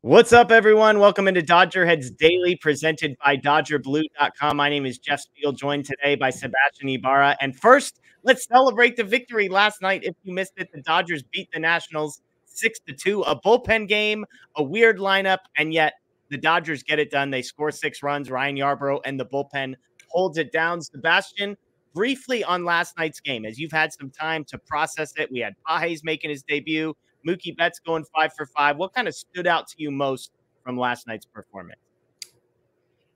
What's up, everyone? Welcome into DodgerHeads Daily, presented by DodgerBlue.com. My name is Jeff Spiegel, joined today by Sebastian Ibarra. And first, let's celebrate the victory last night. If you missed it, the Dodgers beat the Nationals 6-2. A bullpen game, a weird lineup, and yet the Dodgers get it done. They score 6 runs. Ryan Yarbrough and the bullpen holds it down. Sebastian, briefly on last night's game, as you've had some time to process it, we had Pages making his debut. Mookie Betts going 5 for 5. What kind of stood out to you most from last night's performance?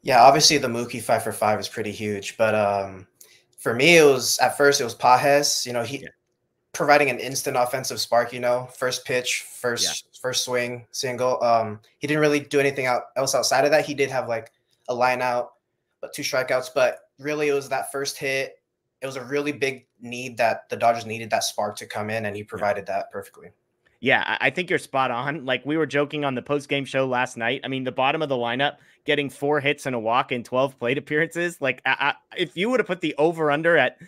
Yeah, obviously the Mookie 5 for 5 is pretty huge, but for me, it was Pages. He providing an instant offensive spark. First pitch, first swing, single. He didn't really do anything else outside of that. He did have like a line out, but 2 strikeouts. But really, it was that first hit. It was a really big need that the Dodgers needed that spark to come in, and he provided that perfectly. Yeah, I think you're spot on. Like, we were joking on the post-game show last night. I mean, the bottom of the lineup getting 4 hits and a walk in 12 plate appearances. Like, if you would have put the over-under at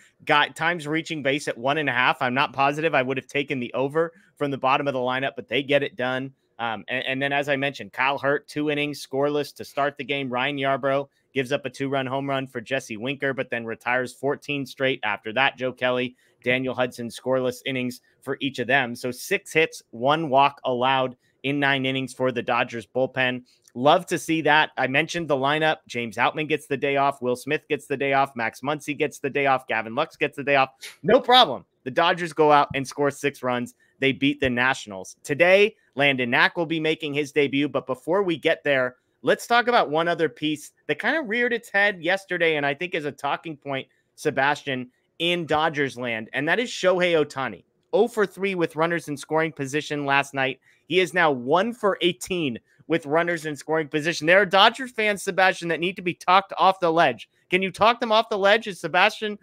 times reaching base at 1.5, I'm not positive I would have taken the over from the bottom of the lineup, but they get it done. And then, as I mentioned, Kyle Hurt, 2 innings, scoreless to start the game. Ryan Yarbrough gives up a 2-run home run for Jesse Winker, but then retires 14 straight after that. Joe Kelly, Daniel Hudson, scoreless innings for each of them. So 6 hits, 1 walk allowed in 9 innings for the Dodgers bullpen. Love to see that. I mentioned the lineup. James Outman gets the day off. Will Smith gets the day off. Max Muncy gets the day off. Gavin Lux gets the day off. No problem. The Dodgers go out and score 6 runs. They beat the Nationals. Today, Landon Knack will be making his debut. But before we get there, let's talk about one other piece that kind of reared its head yesterday, and I think is a talking point, Sebastian, in Dodgers land, and that is Shohei Ohtani. 0 for 3 with runners in scoring position last night. He is now 1 for 18 with runners in scoring position. There are Dodgers fans, Sebastian, that need to be talked off the ledge. Can you talk them off the ledge? Is Shohei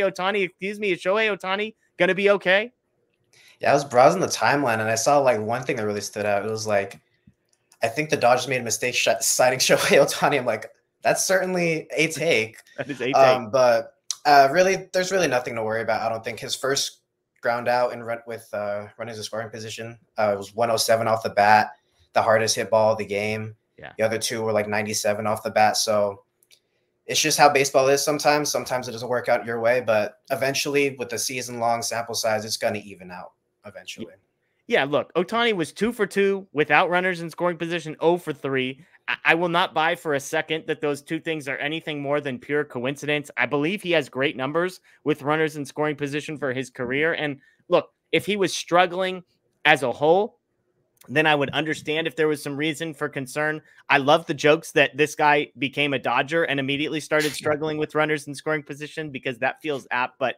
Ohtani going to be okay? Yeah, I was browsing the timeline, and I saw like one thing that really stood out. It was like, I think the Dodgers made a mistake citing Shohei Ohtani. I'm like, that's certainly a take. That is a take. But really, there's really nothing to worry about. I don't think his first ground out and run with runners in scoring position it was 107 off the bat, the hardest hit ball of the game. Yeah. The other 2 were like 97 off the bat. So it's just how baseball is sometimes. Sometimes it doesn't work out your way, but eventually with the season-long sample size, it's going to even out eventually. Yeah, look, Ohtani was 2 for 2 without runners in scoring position, 0 for 3. I will not buy for a second that those 2 things are anything more than pure coincidence. I believe he has great numbers with runners in scoring position for his career. And look, if he was struggling as a whole, then I would understand if there was some reason for concern. I love the jokes that this guy became a Dodger and immediately started struggling with runners in scoring position, because that feels apt. But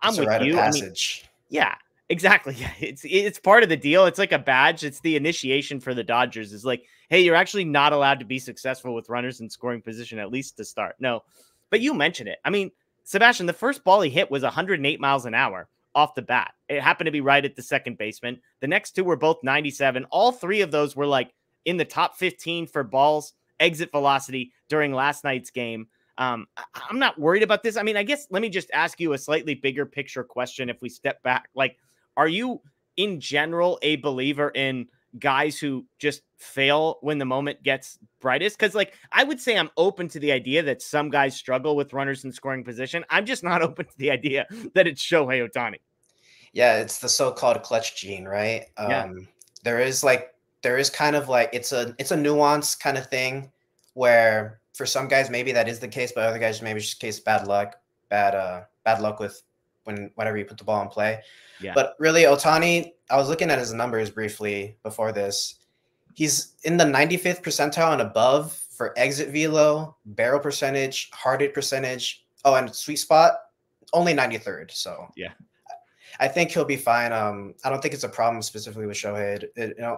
I'm It's with a rite of you. passage. Yeah. Exactly. Yeah, it's part of the deal. It's like a badge. It's the initiation for the Dodgers. It's like, hey, you're actually not allowed to be successful with runners in scoring position, at least to start. No, but you mentioned it. I mean, Sebastian, the first ball he hit was 108 miles an hour off the bat. It happened to be right at the second baseman. The next 2 were both 97. All 3 of those were like in the top 15 for balls, exit velocity during last night's game. I'm not worried about this. I mean, I guess let me just ask you a slightly bigger picture question. If we step back, like, are you in general a believer in guys who just fail when the moment gets brightest? Because, like, I would say I'm open to the idea that some guys struggle with runners in scoring position. I'm just not open to the idea that it's Shohei Ohtani. Yeah, it's the so-called clutch gene, right? Yeah. There is kind of like it's a nuanced kind of thing where for some guys maybe that is the case, but other guys maybe it's just case bad luck with whenever you put the ball in play. Yeah. But really, Ohtani, I was looking at his numbers briefly before this. He's in the 95th percentile and above for exit velo, barrel percentage, hard hit percentage. Oh, and sweet spot, only 93rd. So yeah, I think he'll be fine. I don't think it's a problem specifically with Shohei.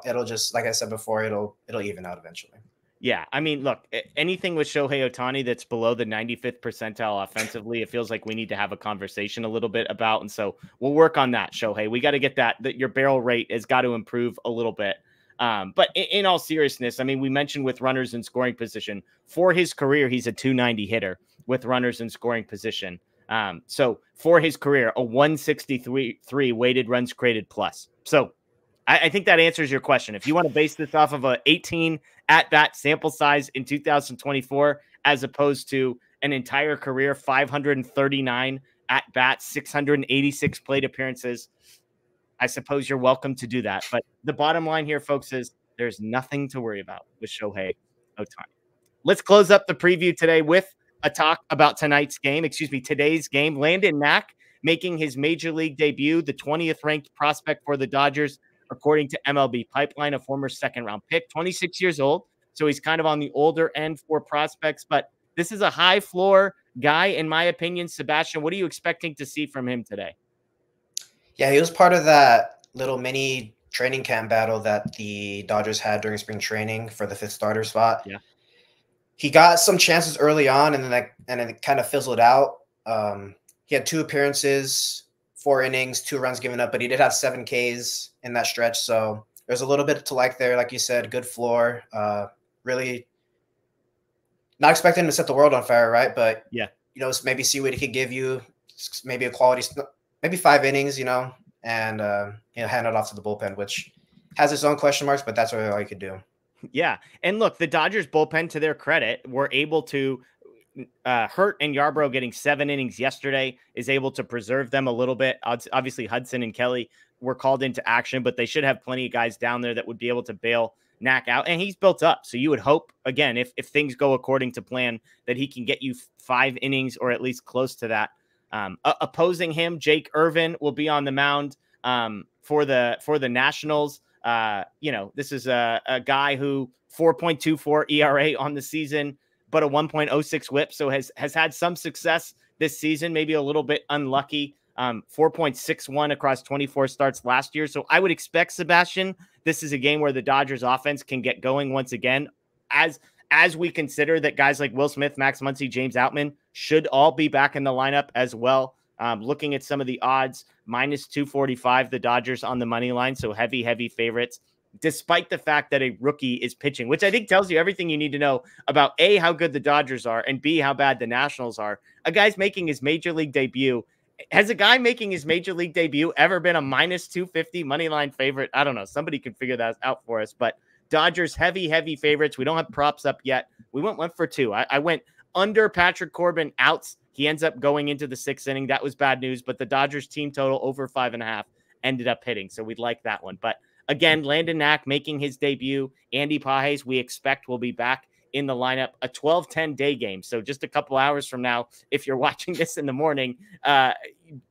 It'll just, like I said before, it'll even out eventually. Yeah, I mean, look, anything with Shohei Ohtani that's below the 95th percentile offensively, it feels like we need to have a conversation a little bit about. And so we'll work on that, Shohei. We got to get that your barrel rate has got to improve a little bit. But in all seriousness, I mean, we mentioned with runners in scoring position for his career, he's a 290 hitter with runners in scoring position. So for his career, a 163 weighted runs created plus. So I think that answers your question. If you want to base this off of a 18 at-bat sample size in 2024, as opposed to an entire career, 539 at-bats, 686 plate appearances, I suppose you're welcome to do that. But the bottom line here, folks, is there's nothing to worry about with Shohei Ohtani. Let's close up the preview today with a talk about today's game. Landon Knack making his major league debut, the 20th ranked prospect for the Dodgers, according to MLB Pipeline, a former second-round pick, 26 years old. So he's kind of on the older end for prospects, but this is a high-floor guy, in my opinion. Sebastian, what are you expecting to see from him today? Yeah, he was part of that little mini training camp battle that the Dodgers had during spring training for the 5th starter spot. Yeah. He got some chances early on, and then it kind of fizzled out. He had 2 appearances, 4 innings, 2 runs given up, but he did have 7 Ks in that stretch. So there's a little bit to like there. Like you said, good floor. Really not expecting him to set the world on fire, right? But, yeah, maybe see what he could give you, maybe a quality – maybe 5 innings, and hand it off to the bullpen, which has its own question marks, but that's really all you could do. Yeah. And look, the Dodgers bullpen, to their credit, were able to Hurt and Yarbrough getting 7 innings yesterday is able to preserve them a little bit. Obviously, Hudson and Kelly were called into action, but they should have plenty of guys down there that would be able to bail Knack out. And he's built up. So you would hope, again, if things go according to plan, that he can get you 5 innings or at least close to that. Opposing him, Jake Irvin will be on the mound for the Nationals. This is a guy who 4.24 ERA on the season, but a 1.06 whip. So has had some success this season, maybe a little bit unlucky. 4.61 across 24 starts last year. So I would expect, Sebastian, this is a game where the Dodgers offense can get going once again, as we consider that guys like Will Smith, Max Muncy, James Outman should all be back in the lineup as well. Looking at some of the odds, -245, the Dodgers on the money line. So heavy favorites, despite the fact that a rookie is pitching, which I think tells you everything you need to know about A, how good the Dodgers are, and B, how bad the Nationals are. A guy's making his major league debut. Has a guy making his major league debut ever been a -250 money line favorite? I don't know. Somebody can figure that out for us, but Dodgers heavy favorites. We don't have props up yet. We went 1 for 2. I went under Patrick Corbin outs. He ends up going into the 6th inning. That was bad news, but the Dodgers team total over 5.5 ended up hitting. So we'd like that one. But again, Landon Knack making his debut. Andy Pages, we expect, will be back in the lineup. A 12:10 day game. So just a couple hours from now, if you're watching this in the morning,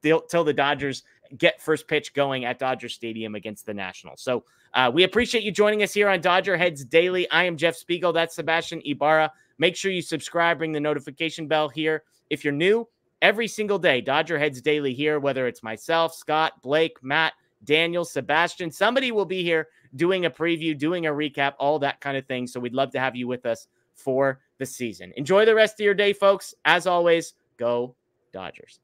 till the Dodgers get first pitch going at Dodger Stadium against the Nationals. So we appreciate you joining us here on Dodger Heads Daily. I am Jeff Spiegel. That's Sebastian Ibarra. Make sure you subscribe, ring the notification bell here. If you're new, every single day, Dodger Heads Daily here, whether it's myself, Scott, Blake, Matt, Daniel, Sebastian, somebody will be here doing a preview, doing a recap, all that kind of thing. So we'd love to have you with us for the season. Enjoy the rest of your day, folks. As always, go Dodgers.